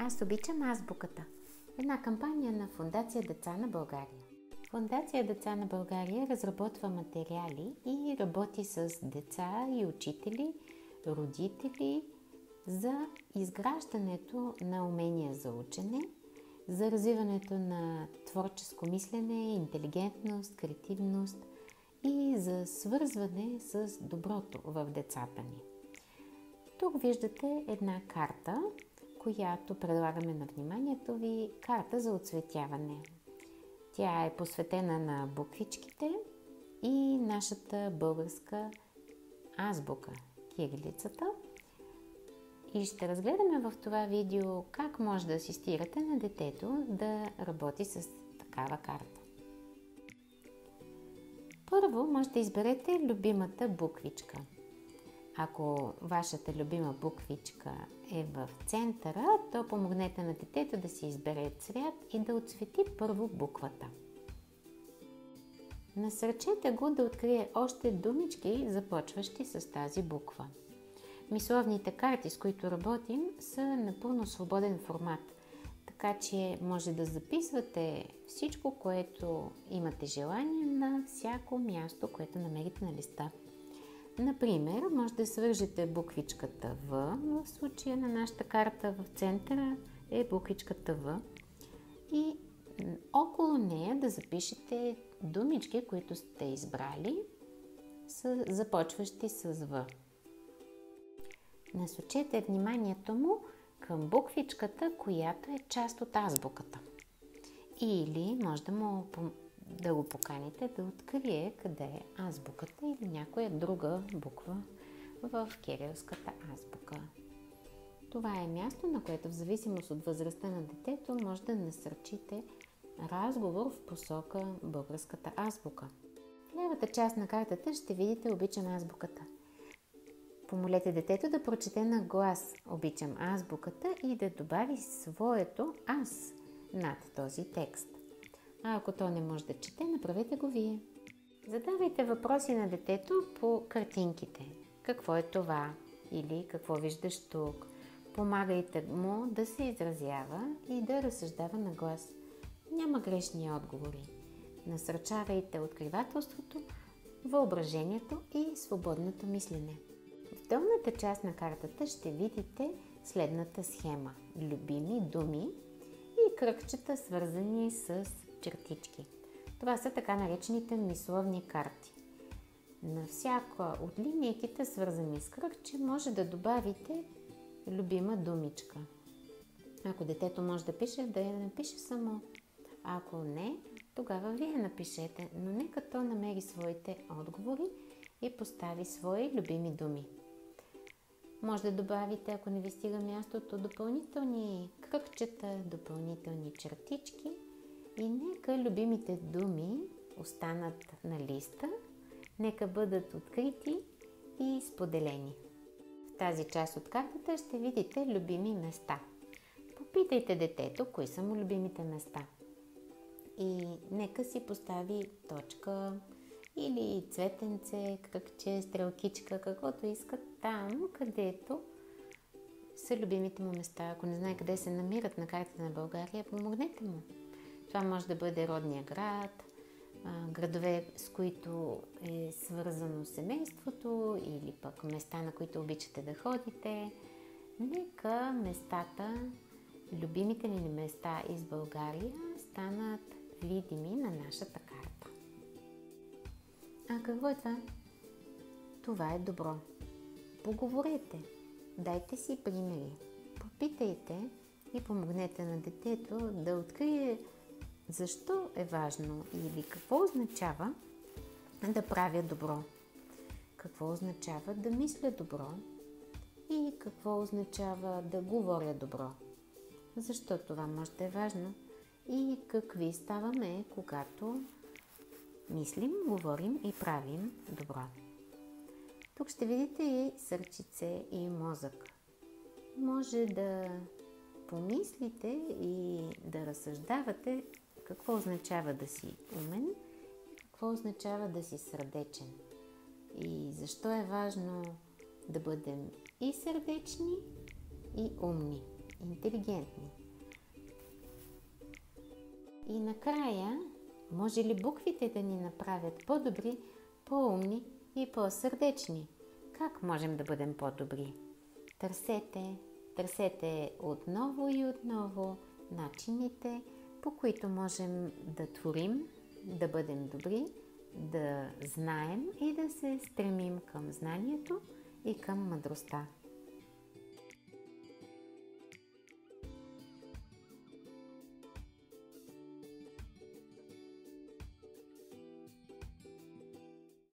Аз обичам азбуката. Една кампания на Фондация Деца на България. Фондация Деца на България разработва материали и работи с деца и учители, родители за изграждането на умения за учене, за развиването на творческо мислене, интелигентност, креативност и за свързване с доброто в децата ни. Тук виждате една карта, която предлагаме на вниманието ви, карта за оцветяване. Тя е посветена на буквичките и нашата българска азбука, кирилицата. И ще разгледаме в това видео как може да асистирате на детето да работи с такава карта. Първо може да изберете любимата буквичка. Ако вашата любима буквичка е в центъра, то помогнете на детето да си избере цвят и да оцвети първо буквата. Насърчете го да открие още думички, започващи с тази буква. Мисловните карти, с които работим, са напълно свободен формат, така че може да записвате всичко, което имате желание на всяко място, което намерите на листа. Например, може да свържете буквичката В, в случая на нашата карта в центъра е буквичката В и около нея да запишете думички, които сте избрали, започващи с В. Насочете вниманието му към буквичката, която е част от азбуката. Или може да го поканите да открие къде е азбуката или някоя друга буква в кирилската азбука. Това е място, на което в зависимост от възрастта на детето може да насърчите разговор в посока българската азбука. В лявата част на картата ще видите "Обичам азбуката". Помолете детето да прочете на глас "Обичам азбуката" и да добави своето "аз" над този текст. А ако то не може да чете, направете го вие. Задавайте въпроси на детето по картинките. Какво е това? Или какво виждаш тук? Помагайте му да се изразява и да разсъждава на глас. Няма грешни отговори. Насърчавайте откривателството, въображението и свободното мислене. В долната част на картата ще видите следната схема. Любими думи и кръгчета, свързани с чертички. Това са така наречените мисловни карти. На всяка от линейките, свързани с кръгче, може да добавите любима думичка. Ако детето може да пише, да я напише само. Ако не, тогава вие напишете, но нека то намери своите отговори и постави свои любими думи. Може да добавите, ако не ви стига мястото, допълнителни кръгчета, допълнителни чертички и нека любимите думи останат на листа, нека бъдат открити и споделени. В тази част от картата ще видите любими места. Попитайте детето, кои са му любимите места. И нека си постави точка или цветенце, кръгче, стрелкичка, каквото искат там, където са любимите му места. Ако не знае къде се намират на картата на България, помогнете му. Това може да бъде родния град, градове, с които е свързано семейството или пък места, на които обичате да ходите. Нека местата, любимите ни места из България станат видими на нашата карта. А какво е това? Това е добро. Поговорете. Дайте си примери. Попитайте и помогнете на детето да открие защо е важно или какво означава да правя добро. Какво означава да мисля добро и какво означава да говоря добро. Защо това може да е важно и какви ставаме, когато мислим, говорим и правим добро. Тук ще видите и сърчице и мозък. Може да помислите и да разсъждавате какво означава да си умен и какво означава да си сърдечен. И защо е важно да бъдем и сърдечни, и умни. интелигентни. И накрая, може ли буквите да ни направят по-добри, по-умни и по-сърдечни? Как можем да бъдем по-добри? Търсете отново и отново начините, по които можем да творим, да бъдем добри, да знаем и да се стремим към знанието и към мъдростта.